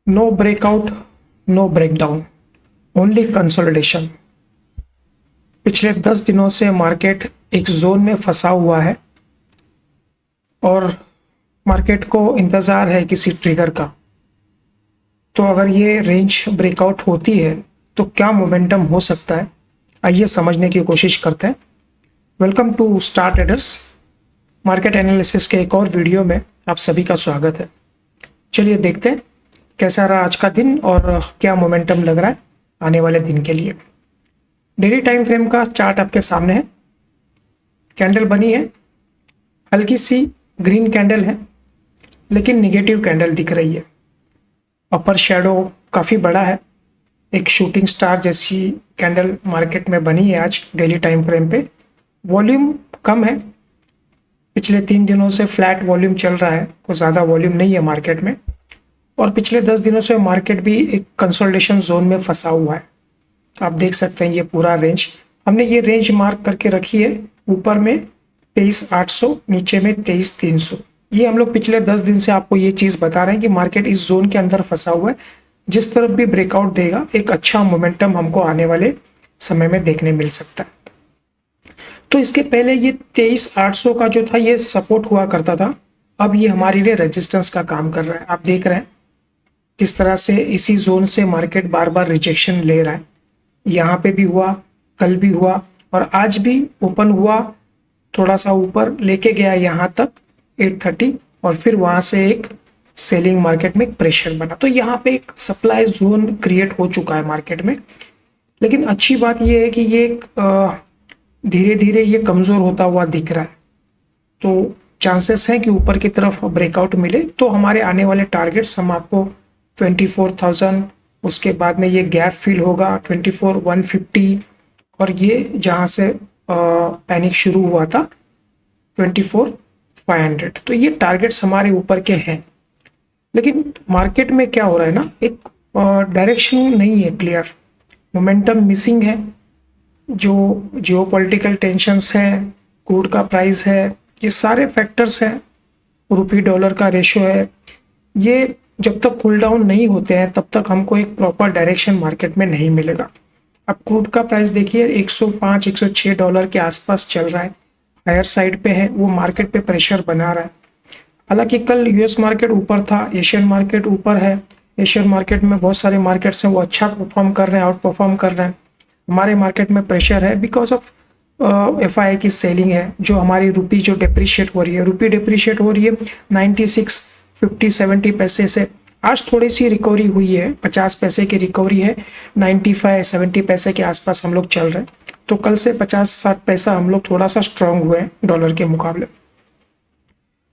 No breakout, no breakdown, only consolidation. पिछले 10 दिनों से मार्केट एक जोन में फंसा हुआ है और मार्केट को इंतज़ार है किसी ट्रिगर का। तो अगर ये रेंज ब्रेकआउट होती है तो क्या मोमेंटम हो सकता है, आइए समझने की कोशिश करते हैं। Welcome to Star Traders market analysis के एक और वीडियो में आप सभी का स्वागत है। चलिए देखते हैं कैसा रहा आज का दिन और क्या मोमेंटम लग रहा है आने वाले दिन के लिए। डेली टाइम फ्रेम का चार्ट आपके सामने है। कैंडल बनी है, हल्की सी ग्रीन कैंडल है लेकिन निगेटिव कैंडल दिख रही है। अपर शैडो काफ़ी बड़ा है, एक शूटिंग स्टार जैसी कैंडल मार्केट में बनी है आज डेली टाइम फ्रेम पे। वॉल्यूम कम है, पिछले 3 दिनों से फ्लैट वॉल्यूम चल रहा है, कोई ज़्यादा वॉल्यूम नहीं है मार्केट में। और पिछले 10 दिनों से मार्केट भी एक कंसोलिडेशन जोन में फंसा हुआ है। आप देख सकते हैं ये पूरा रेंज, हमने ये रेंज मार्क करके रखी है। ऊपर में 23,800, नीचे में 23,300। ये हम लोग पिछले 10 दिन से आपको ये चीज़ बता रहे हैं कि मार्केट इस जोन के अंदर फंसा हुआ है। जिस तरफ भी ब्रेकआउट देगा एक अच्छा मोमेंटम हमको आने वाले समय में देखने मिल सकता है। तो इसके पहले ये 23,800 का जो था ये सपोर्ट हुआ करता था, अब ये हमारे लिए रेजिस्टेंस का काम कर रहा है। आप देख रहे हैं किस तरह से इसी जोन से मार्केट बार बार रिजेक्शन ले रहा है। यहाँ पे भी हुआ, कल भी हुआ और आज भी ओपन हुआ, थोड़ा सा ऊपर लेके गया यहाँ तक 830 और फिर वहाँ से एक सेलिंग मार्केट में एक प्रेशर बना। तो यहाँ पे एक सप्लाई जोन क्रिएट हो चुका है मार्केट में। लेकिन अच्छी बात यह है कि ये धीरे धीरे ये कमज़ोर होता हुआ दिख रहा है, तो चांसेस हैं कि ऊपर की तरफ ब्रेकआउट मिले। तो हमारे आने वाले टारगेट्स हम आपको 24,000, उसके बाद में ये गैप फिल होगा 24,150 और ये जहाँ से पैनिक शुरू हुआ था 24,500। तो ये टारगेट्स हमारे ऊपर के हैं। लेकिन मार्केट में क्या हो रहा है ना, एक डायरेक्शन नहीं है क्लियर, मोमेंटम मिसिंग है। जो जियोपॉलिटिकल टेंशन्स हैं, क्रूड का प्राइस है, ये सारे फैक्टर्स हैं, रुपये डॉलर का रेशो है, ये जब तक कूल डाउन नहीं होते हैं तब तक हमको एक प्रॉपर डायरेक्शन मार्केट में नहीं मिलेगा। अब क्रूड का प्राइस देखिए 105 106 डॉलर के आसपास चल रहा है, हायर साइड पे है, वो मार्केट पे प्रेशर बना रहा है। हालांकि कल यूएस मार्केट ऊपर था, एशियन मार्केट ऊपर है। एशियन मार्केट में बहुत सारे मार्केट्स हैं वो अच्छा परफॉर्म कर रहे हैं, आउट परफॉर्म कर रहे हैं। हमारे मार्केट में प्रेशर है बिकॉज ऑफ एफआई की सेलिंग है, जो हमारी रुपी जो डिप्रिशिएट हो रही है, रुपी डिप्रिशिएट हो रही है 96 50-70 पैसे से। आज थोड़ी सी रिकवरी हुई है, 50 पैसे की रिकवरी है, 95-70 पैसे के आसपास हम लोग चल रहे हैं। तो कल से 50-60 पैसा हम लोग थोड़ा सा स्ट्रांग हुए हैं डॉलर के मुकाबले।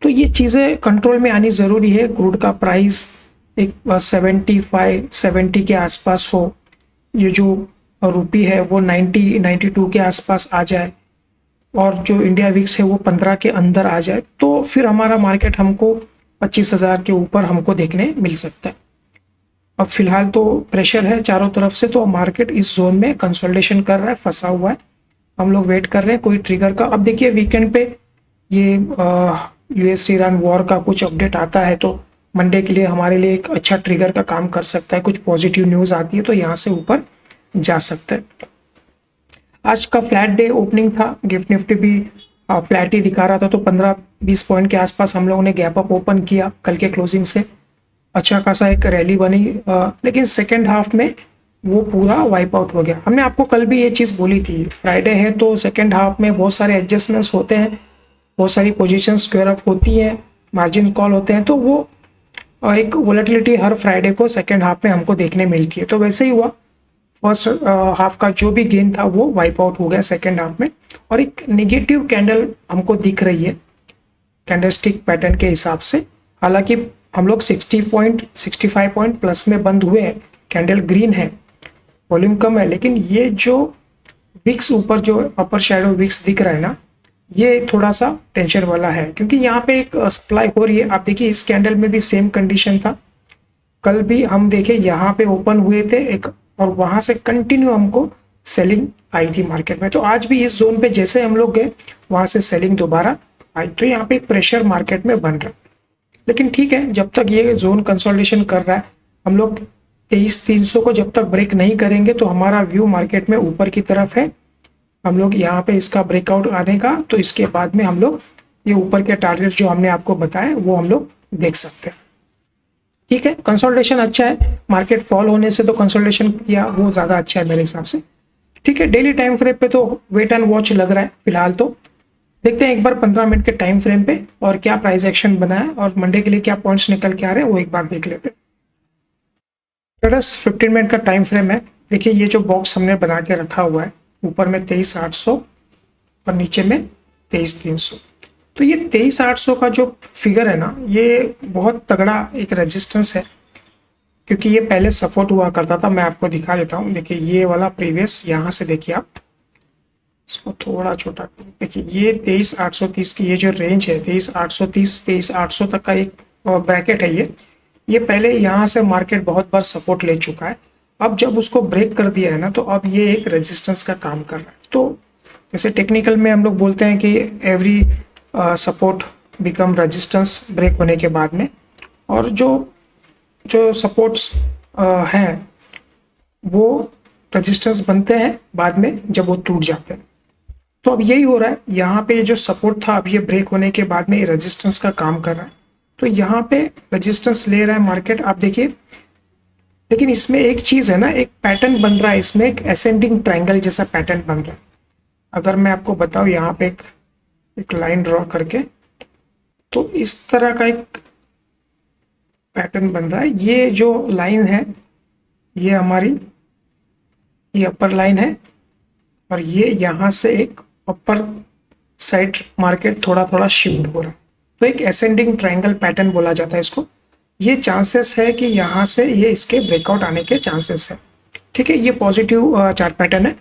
तो ये चीज़ें कंट्रोल में आनी ज़रूरी है। क्रूड का प्राइस एक 75-70 के आसपास हो, ये जो रुपी है वो 90-92 के आसपास आ जाए और जो इंडिया विक्स है वो 15 के अंदर आ जाए, तो फिर हमारा मार्केट हमको 25,000 के ऊपर हमको देखने मिल सकता है। अब फिलहाल तो प्रेशर है चारों तरफ से, तो मार्केट इस जोन में कंसोलिडेशन कर रहा है, फंसा हुआ है। हम लोग वेट कर रहे हैं कोई ट्रिगर का। अब देखिए वीकेंड पे ये यूएस ईरान वॉर का कुछ अपडेट आता है तो मंडे के लिए हमारे लिए एक अच्छा ट्रिगर का काम कर सकता है। कुछ पॉजिटिव न्यूज़ आती है तो यहाँ से ऊपर जा सकता है। आज का फ्लैट डे ओपनिंग था, गिफ्ट निफ्टी भी फ्लैट ही दिखा रहा था, तो 15-20 पॉइंट के आसपास हम लोगों ने गैप अप ओपन किया। कल के क्लोजिंग से अच्छा खासा एक रैली बनी, लेकिन सेकेंड हाफ में वो पूरा वाइप आउट हो गया। हमने आपको कल भी ये चीज़ बोली थी, फ्राइडे है तो सेकेंड हाफ में बहुत सारे एडजस्टमेंट्स होते हैं, बहुत सारी पोजीशन स्क्वायर अप होती हैं, मार्जिन कॉल होते हैं, तो वो एक वोलेटिलिटी हर फ्राइडे को सेकेंड हाफ में हमको देखने मिलती है। तो वैसे ही हुआ, फर्स्ट हाफ का जो भी गेन था वो वाइप आउट हो गया सेकेंड हाफ में। और एक नेगेटिव कैंडल हमको दिख रही है कैंडलस्टिक पैटर्न के हिसाब से। हालांकि हम लोग 65 पॉइंट प्लस में बंद हुए हैं, कैंडल ग्रीन है, वॉल्यूम कम है, लेकिन ये जो विक्स ऊपर जो अपर शैडो विक्स दिख रहा है ना, ये थोड़ा सा टेंशन वाला है क्योंकि यहाँ पे एक सप्लाई हो रही है। आप देखिए इस कैंडल में भी सेम कंडीशन था, कल भी हम देखे यहाँ पे ओपन हुए थे एक और वहां से कंटिन्यू हमको सेलिंग आई थी मार्केट में। तो आज भी इस जोन पे जैसे हम लोग गए वहां से सेलिंग दोबारा आई, तो यहाँ पे एक प्रेशर मार्केट में बन रहा है। लेकिन ठीक है, जब तक ये जोन कंसोलिडेशन कर रहा है हम लोग 23,300 को जब तक ब्रेक नहीं करेंगे तो हमारा व्यू मार्केट में ऊपर की तरफ है। हम लोग यहाँ पे इसका ब्रेकआउट आने का, तो इसके बाद में हम लोग ये ऊपर के टारगेट जो हमने आपको बताए वो हम लोग देख सकते हैं। ठीक है, कंसोलिडेशन अच्छा है, मार्केट फॉल होने से तो कंसोलिडेशन किया वो ज्यादा अच्छा है मेरे हिसाब से। ठीक है, डेली टाइम फ्रेम पे तो वेट एंड वॉच लग रहा है फिलहाल। तो देखते हैं एक बार 15 मिनट के टाइम फ्रेम पे और क्या प्राइस एक्शन बना है और मंडे के लिए क्या पॉइंट्स निकल के आ रहे हैं वो एक बार देख लेते हैं। 15 मिनट का टाइम फ्रेम है। देखिए ये जो बॉक्स हमने बना के रखा हुआ है, ऊपर में 23,800 और नीचे में 23,300। तो ये 23,800 का जो फिगर है ना, ये बहुत तगड़ा एक रेजिस्टेंस है, क्योंकि ये पहले सपोर्ट हुआ करता था। मैं आपको दिखा देता हूँ। देखिए ये वाला प्रीवियस, यहाँ से देखिए आप इसको थोड़ा छोटा, देखिए ये 23,830 की ये जो रेंज है, 23,830 23,800 तक का एक ब्रैकेट है। ये पहले यहाँ से मार्केट बहुत बार सपोर्ट ले चुका है। अब जब उसको ब्रेक कर दिया है ना, तो अब ये एक रेजिस्टेंस का काम कर रहा है। तो जैसे टेक्निकल में हम लोग बोलते हैं कि every support become resistance break होने के बाद में, और जो सपोर्ट्स हैं वो रेजिस्टेंस बनते हैं बाद में जब वो टूट जाते हैं। तो अब यही हो रहा है, यहाँ पे जो सपोर्ट था अब ये ब्रेक होने के बाद में रेजिस्टेंस का काम कर रहा है। तो यहाँ पे रेजिस्टेंस ले रहा है मार्केट, आप देखिए। लेकिन इसमें एक चीज है ना, एक पैटर्न बन रहा है, इसमें एक असेंडिंग ट्रायंगल जैसा पैटर्न बन रहा है। अगर मैं आपको बताऊं यहाँ पे एक लाइन ड्रॉ करके, तो इस तरह का एक पैटर्न बन रहा है। ये जो लाइन है ये हमारी ये अपर लाइन है, और ये यहाँ से एक अपर साइड मार्केट थोड़ा थोड़ा शिफ्ट हो रहा है। तो एक असेंडिंग ट्रायंगल पैटर्न बोला जाता है इसको। ये चांसेस है कि यहाँ से ये इसके ब्रेकआउट आने के चांसेस है। ठीक है, ये पॉजिटिव चार्ट पैटर्न है।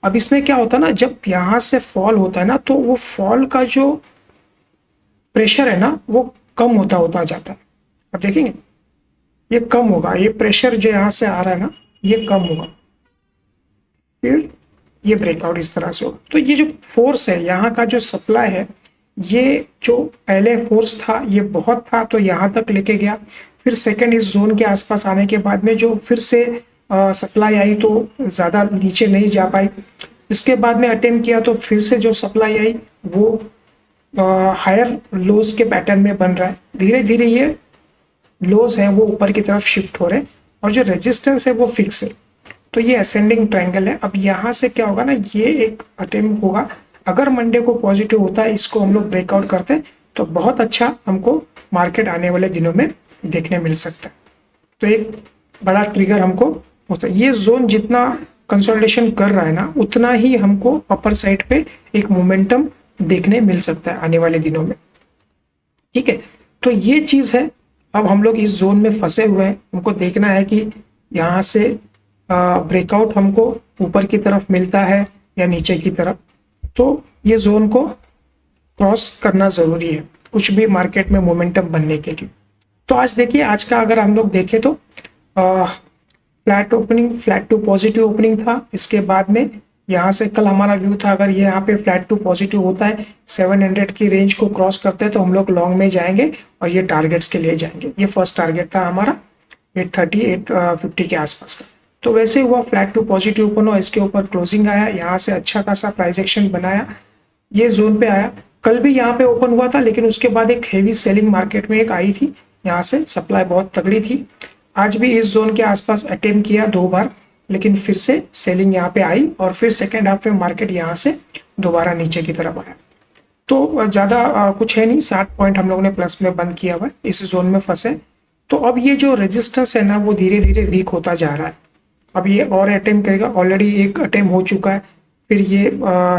अब इसमें क्या होता है ना, जब यहाँ से फॉल होता है ना, तो वो फॉल का जो प्रेशर है ना वो कम होता जाता है। अब देखेंगे ये कम होगा, ये प्रेशर जो यहाँ से आ रहा है ना ये कम होगा, फिर ये ब्रेकआउट इस तरह से होगा। तो ये जो फोर्स है, यहाँ का जो सप्लाई है, ये जो पहले फोर्स था ये बहुत था तो यहाँ तक लेके गया। फिर सेकंड इस जोन के आसपास आने के बाद में जो फिर से सप्लाई आई तो ज़्यादा नीचे नहीं जा पाई। इसके बाद में अटेम्प्ट किया तो फिर से जो सप्लाई आई वो हायर लोज के पैटर्न में बन रहा है। धीरे धीरे ये लोज है वो ऊपर की तरफ शिफ्ट हो रहे हैं, और जो रेजिस्टेंस है वो फिक्स है। तो ये असेंडिंग ट्रायंगल है। अब यहाँ से क्या होगा ना, ये एक अटेम्प्ट होगा। अगर मंडे को पॉजिटिव होता है, इसको हम लोग ब्रेकआउट करते हैं, तो बहुत अच्छा हमको मार्केट आने वाले दिनों में देखने मिल सकता है। तो एक बड़ा ट्रिगर हमको होता है। ये जोन जितना कंसोलिडेशन कर रहा है ना, उतना ही हमको अपर साइड पे एक मोमेंटम देखने मिल सकता है आने वाले दिनों में। ठीक है, तो ये चीज है। अब हम लोग इस जोन में फंसे हुए हैं, हमको देखना है कि यहाँ से ब्रेकआउट हमको ऊपर की तरफ मिलता है या नीचे की तरफ। तो ये जोन को क्रॉस करना जरूरी है कुछ भी मार्केट में मोमेंटम बनने के लिए। तो आज देखिए, आज का अगर हम लोग देखें तो flat opening, flat to positive opening था। इसके बाद में यहाँ से कल हमारा व्यू था, अगर ये यहाँ पे फ्लैट टू पॉजिटिव होता है, 700 की रेंज को क्रॉस करते हैं तो हम लोग लॉन्ग में जाएंगे और ये टारगेट्स के लिए जाएंगे। ये फर्स्ट टारगेट था हमारा 830 850 के आसपास का। तो वैसे हुआ, फ्लैट टू पॉजिटिव ओपन हुआ, इसके ऊपर क्लोजिंग आया, यहाँ से अच्छा खासा प्राइस एक्शन बनाया, ये जोन पे आया। कल भी यहाँ पे ओपन हुआ था, लेकिन उसके बाद एक हेवी सेलिंग मार्केट में एक आई थी, यहाँ से सप्लाई बहुत तगड़ी थी। आज भी इस जोन के आसपास अटेम्प्ट किया 2 बार, लेकिन फिर से सेलिंग यहाँ पे आई और फिर सेकेंड हाफ में मार्केट यहाँ से दोबारा नीचे की तरफ आया। तो ज़्यादा कुछ है नहीं, 60 पॉइंट हम लोगों ने प्लस में बंद किया हुआ, इस जोन में फंसे। तो अब ये जो रेजिस्टेंस है ना वो धीरे धीरे वीक होता जा रहा है। अब ये और अटेम्प्ट करेगा, ऑलरेडी एक अटेम्प्ट हो चुका है, फिर ये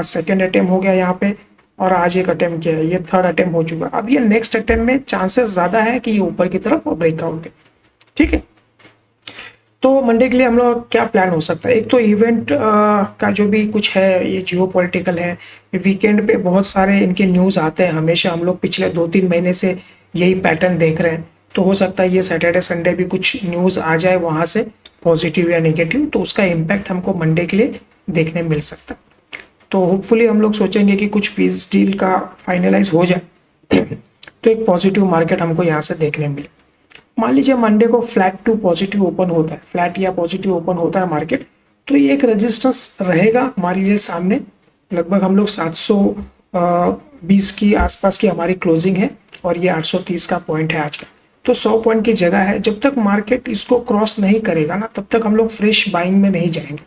सेकेंड अटेम्प्ट हो गया यहाँ पे, और आज एक अटेम्प्ट किया है, ये थर्ड अटेम्प्ट हो चुका है। अब ये नेक्स्ट अटेम्प्ट में चांसेस ज़्यादा है कि ये ऊपर की तरफ ब्रेकआउट है। ठीक है, तो मंडे के लिए हम लोग क्या प्लान हो सकता है? एक तो इवेंट का जो भी कुछ है, ये जियो पॉलिटिकल है, वीकेंड पे बहुत सारे इनके न्यूज़ आते हैं हमेशा। हम लोग पिछले 2-3 महीने से यही पैटर्न देख रहे हैं। तो हो सकता है ये सैटरडे संडे भी कुछ न्यूज़ आ जाए वहाँ से, पॉजिटिव या नेगेटिव, तो उसका इम्पैक्ट हमको मंडे के लिए देखने मिल सकता है। तो होपफुली हम लोग सोचेंगे कि कुछ पीस डील का फाइनलाइज हो जाए तो एक पॉजिटिव मार्केट हमको यहाँ से देखने मिले। मान लीजिए मंडे को फ्लैट टू पॉजिटिव ओपन होता है, फ्लैट या पॉजिटिव ओपन होता है मार्केट, तो ये एक रेजिस्टेंस रहेगा हमारे लिए सामने। लगभग हम लोग 720 की आसपास की हमारी क्लोजिंग है और ये 830 का पॉइंट है आज का, तो 100 पॉइंट की जगह है। जब तक मार्केट इसको क्रॉस नहीं करेगा ना, तब तक हम लोग फ्रेश बाइंग में नहीं जाएंगे।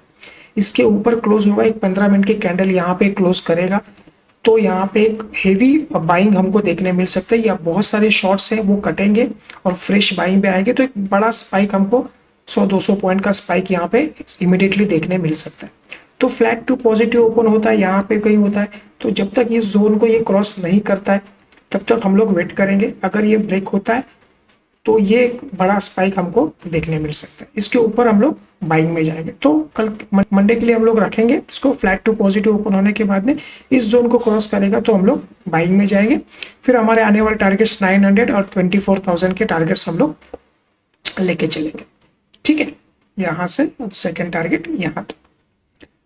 इसके ऊपर क्लोज होगा, एक 15 मिनट की कैंडल यहाँ पे क्लोज करेगा, तो यहाँ पे एक हेवी बाइंग हमको देखने मिल सकता है, या बहुत सारे शॉर्ट्स हैं वो कटेंगे और फ्रेश बाइंग पे आएंगे, तो एक बड़ा स्पाइक हमको 100-200 पॉइंट का स्पाइक यहाँ पे इमीडिएटली देखने मिल सकता है। तो फ्लैट टू पॉजिटिव ओपन होता है, यहाँ पे कहीं होता है, तो जब तक इस जोन को ये क्रॉस नहीं करता है तब तक हम लोग वेट करेंगे। अगर ये ब्रेक होता है तो ये एक बड़ा स्पाइक हमको देखने मिल सकता है, इसके ऊपर हम लोग बाइंग में जाएंगे। तो कल मंडे के लिए हम लोग रखेंगे इसको, फ्लैट टू पॉजिटिव ओपन होने के बाद में इस जोन को क्रॉस करेगा तो हम लोग बाइंग में जाएंगे। फिर हमारे आने वाले टारगेट्स 900 और 24,000 के टारगेट्स हम लोग लेके चलेंगे, ठीक है। यहाँ से सेकेंड टारगेट यहाँ तक।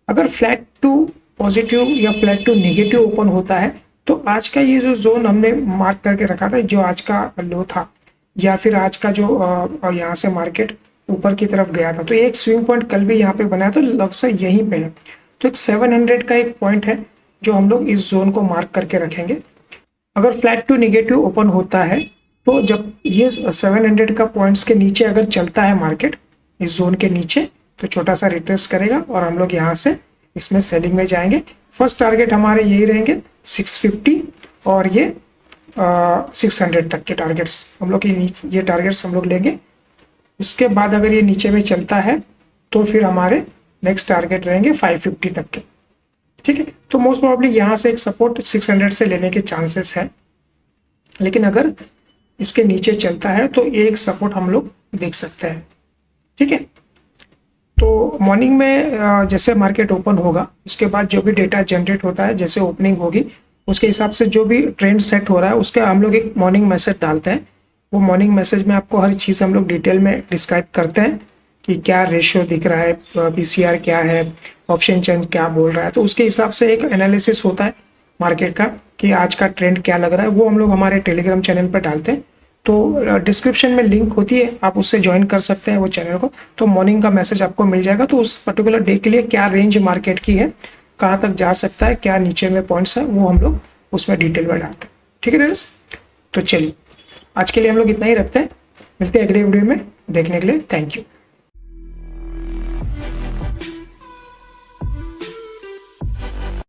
अगर फ्लैट टू पॉजिटिव या फ्लैट टू नेगेटिव ओपन होता है तो आज का ये जो जोन हमने मार्क करके रखा था, जो आज का लो था, या फिर आज का जो यहाँ से मार्केट ऊपर की तरफ गया था, तो एक स्विंग पॉइंट कल भी यहाँ पे बनाया, तो लगभग यहीं पे है। तो एक 700 का एक पॉइंट है जो हम लोग इस जोन को मार्क करके रखेंगे। अगर फ्लैट टू नेगेटिव ओपन होता है तो जब ये 700 का पॉइंट्स के नीचे अगर चलता है मार्केट, इस जोन के नीचे, तो छोटा सा रिट्रेस करेगा और हम लोग यहाँ से इसमें सेलिंग में जाएंगे। फर्स्ट टारगेट हमारे यही रहेंगे 650 और ये 600 तक के टारगेट्स हम लोग, ये टारगेट्स हम लोग लेंगे। उसके बाद अगर ये नीचे में चलता है तो फिर हमारे नेक्स्ट टारगेट रहेंगे 550 तक के, ठीक है। तो मोस्ट प्रोबेबली यहाँ से एक सपोर्ट 600 से लेने के चांसेस है, लेकिन अगर इसके नीचे चलता है तो ये एक सपोर्ट हम लोग देख सकते हैं, ठीक है। तो मॉर्निंग में जैसे मार्केट ओपन होगा उसके बाद जो भी डेटा जनरेट होता है, जैसे ओपनिंग होगी उसके हिसाब से जो भी ट्रेंड सेट हो रहा है उसके हम लोग एक मॉर्निंग मैसेज डालते हैं। वो मॉर्निंग मैसेज में आपको हर चीज़ हम लोग डिटेल में डिस्क्राइब करते हैं कि क्या रेशियो दिख रहा है, पीसीआर क्या है, ऑप्शन चेंज क्या बोल रहा है, तो उसके हिसाब से एक एनालिसिस होता है मार्केट का कि आज का ट्रेंड क्या लग रहा है। वो हम लोग हमारे टेलीग्राम चैनल पर डालते हैं, तो डिस्क्रिप्शन में लिंक होती है, आप उससे ज्वाइन कर सकते हैं वो चैनल को। तो मॉर्निंग का मैसेज आपको मिल जाएगा, तो उस पर्टिकुलर डे के लिए क्या रेंज मार्केट की है, कहाँ तक जा सकता है, क्या नीचे में पॉइंट्स है, वो हम लोग उसमें डिटेल में डालते हैं, ठीक है फ्रेंड्स। तो चलिए आज के लिए हम लोग इतना ही रखते हैं, मिलते हैं अगले वीडियो में। देखने के लिए थैंक यू।